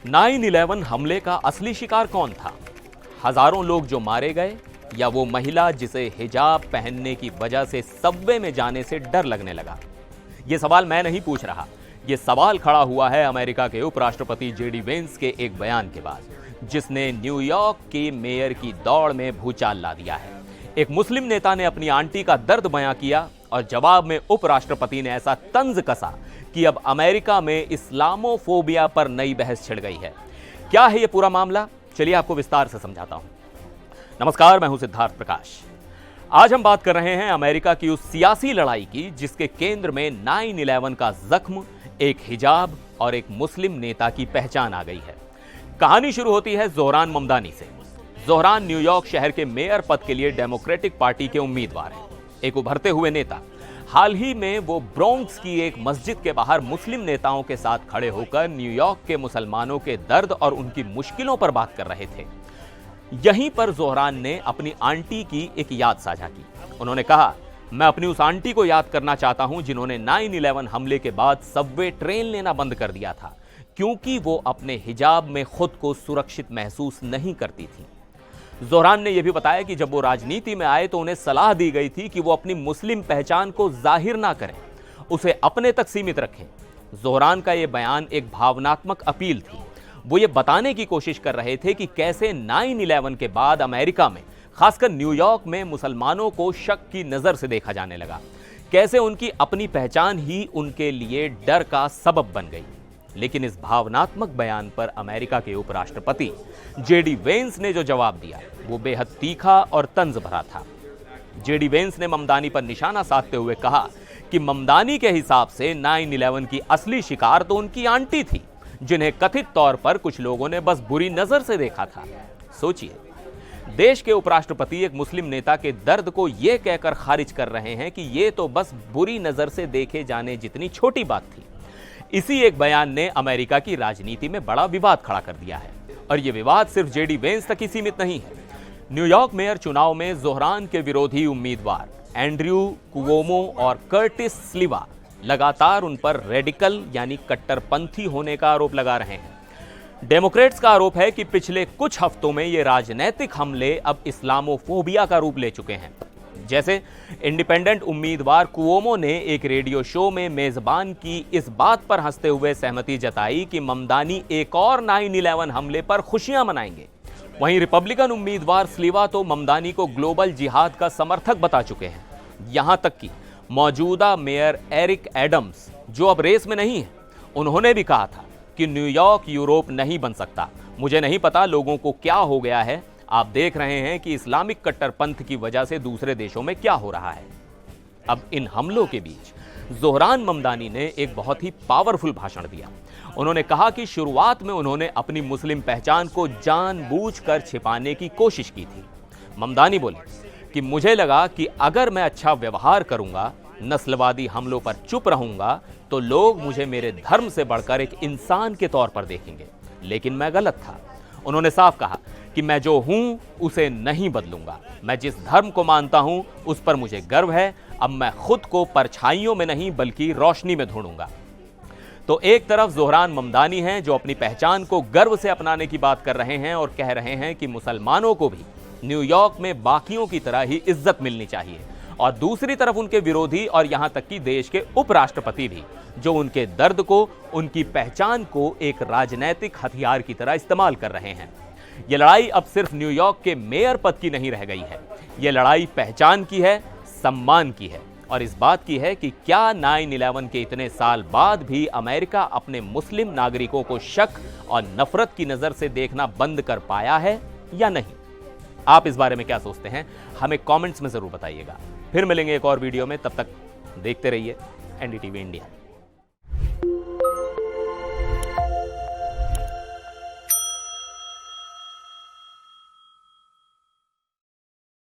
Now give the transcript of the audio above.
9/11 हमले का असली शिकार कौन था? हजारों लोग जो मारे गए, या वो महिला जिसे हिजाब पहनने की वजह से सबवे में जाने से डर लगने लगा? ये सवाल मैं नहीं पूछ रहा, ये सवाल खड़ा हुआ है अमेरिका के उपराष्ट्रपति जेडी वेंस के एक बयान के बाद, जिसने न्यूयॉर्क के मेयर की दौड़ में भूचाल ला दिया है। एक मुस्लिम नेता ने अपनी आंटी का दर्द बयां किया और जवाब में उपराष्ट्रपति ने ऐसा तंज कसा कि अब अमेरिका में इस्लामोफोबिया पर नई बहस छिड़ गई है। क्या है ये पूरा मामला? चलिए आपको विस्तार से समझाता हूं। नमस्कार, मैं हूं सिद्धार्थ प्रकाश। आज हम बात कर रहे हैं अमेरिका की उस सियासी लड़ाई की जिसके केंद्र में 9/11 का जख्म, एक हिजाब और एक मुस्लिम नेता की पहचान आ गई है। कहानी शुरू होती है जोहरान ममदानी से। जोहरान न्यूयॉर्क शहर के मेयर पद के लिए डेमोक्रेटिक पार्टी के उम्मीदवार हैं, एक उभरते हुए नेता। हाल ही में वो ब्रोंक्स की एक मस्जिद के बाहर मुस्लिम नेताओं के साथ खड़े होकर न्यूयॉर्क के मुसलमानों के दर्द और उनकी मुश्किलों पर बात कर रहे थे। यहीं पर जोहरान ने अपनी आंटी की एक याद साझा की। उन्होंने कहा, मैं अपनी उस आंटी को याद करना चाहता हूं जिन्होंने 9/11 हमले के बाद सबवे ट्रेन लेना बंद कर दिया था, क्योंकि वो अपने हिजाब में खुद को सुरक्षित महसूस नहीं करती थी। जोहरान ने यह भी बताया कि जब वो राजनीति में आए तो उन्हें सलाह दी गई थी कि वो अपनी मुस्लिम पहचान को जाहिर ना करें, उसे अपने तक सीमित रखें। जोहरान का यह बयान एक भावनात्मक अपील थी। वो ये बताने की कोशिश कर रहे थे कि कैसे 9/11 के बाद अमेरिका में, खासकर न्यूयॉर्क में, मुसलमानों को शक की नजर से देखा जाने लगा, कैसे उनकी अपनी पहचान ही उनके लिए डर का सबब बन गई। लेकिन इस भावनात्मक बयान पर अमेरिका के उपराष्ट्रपति जेडी वेंस ने जो जवाब दिया वो बेहद तीखा और तंज भरा था। जेडी वेंस ने ममदानी पर निशाना साधते हुए कहा कि ममदानी के हिसाब से 9/11 की असली शिकार तो उनकी आंटी थी, जिन्हें कथित तौर पर कुछ लोगों ने बस बुरी नजर से देखा था। सोचिए, देश के उपराष्ट्रपति एक मुस्लिम नेता के दर्द को यह कहकर खारिज कर रहे हैं कि यह तो बस बुरी नजर से देखे जाने जितनी छोटी बात थी। इसी एक बयान ने अमेरिका की राजनीति में बड़ा विवाद खड़ा कर दिया है, और यह विवाद सिर्फ जेडी वेंस तक ही सीमित नहीं है। न्यूयॉर्क मेयर चुनाव में जोहरान के विरोधी उम्मीदवार एंड्रयू कुओमो और कर्टिस स्लीवा लगातार उन पर रेडिकल यानी कट्टरपंथी होने का आरोप लगा रहे हैं। डेमोक्रेट्स का आरोप है कि पिछले कुछ हफ्तों में ये राजनीतिक हमले अब इस्लामोफोबिया का रूप ले चुके हैं। जैसे इंडिपेंडेंट उम्मीदवार कुओमो ने एक रेडियो शो में मेजबान की इस बात पर हंसते हुए सहमति जताई कि ममदानी एक और 9/11 हमले पर खुशियां मनाएंगे। वहीं रिपब्लिकन उम्मीदवार स्लीवा तो ममदानी को ग्लोबल जिहाद का समर्थक बता चुके हैं। यहां तक कि मौजूदा मेयर एरिक एडम्स, जो अब रेस में नहीं है, उन्होंने भी कहा था कि न्यूयॉर्क यूरोप नहीं बन सकता। मुझे नहीं पता लोगों को क्या हो गया है, आप देख रहे हैं कि इस्लामिक कट्टरपंथ की वजह से दूसरे देशों में क्या हो रहा है। अब इन हमलों के बीच जोहरान ममदानी ने एक बहुत ही पावरफुल भाषण दिया। उन्होंने कहा कि शुरुआत में उन्होंने अपनी मुस्लिम पहचान को जानबूझकर छिपाने की कोशिश की थी। ममदानी बोले कि मुझे लगा कि अगर मैं अच्छा व्यवहार करूंगा, नस्लवादी हमलों पर चुप रहूंगा, तो लोग मुझे मेरे धर्म से बढ़कर एक इंसान के तौर पर देखेंगे, लेकिन मैं गलत था। उन्होंने साफ कहा कि मैं जो हूं उसे नहीं बदलूंगा। मैं जिस धर्म को मानता हूं उस पर मुझे गर्व है। अब मैं खुद को परछाइयों में नहीं बल्कि रोशनी में ढूंढूंगा। तो एक तरफ जोहरान ममदानी हैं जो अपनी पहचान को गर्व से अपनाने की बात कर रहे हैं और कह रहे हैं कि मुसलमानों को भी न्यूयॉर्क में बाकियों की तरह ही इज्जत मिलनी चाहिए, और दूसरी तरफ उनके विरोधी और यहां तक कि देश के उपराष्ट्रपति भी, जो उनके दर्द को, उनकी पहचान को एक राजनीतिक हथियार की तरह इस्तेमाल कर रहे हैं। यह लड़ाई अब सिर्फ न्यूयॉर्क के मेयर पद की नहीं रह गई है। यह लड़ाई पहचान की है, सम्मान की है, और इस बात की है कि क्या 9/11 के इतने साल बाद भी अमेरिका अपने मुस्लिम नागरिकों को शक और नफरत की नजर से देखना बंद कर पाया है या नहीं। आप इस बारे में क्या सोचते हैं, हमें कमेंट्स में जरूर बताइएगा। फिर मिलेंगे एक और वीडियो में, तब तक देखते रहिए एनडीटीवी इंडिया।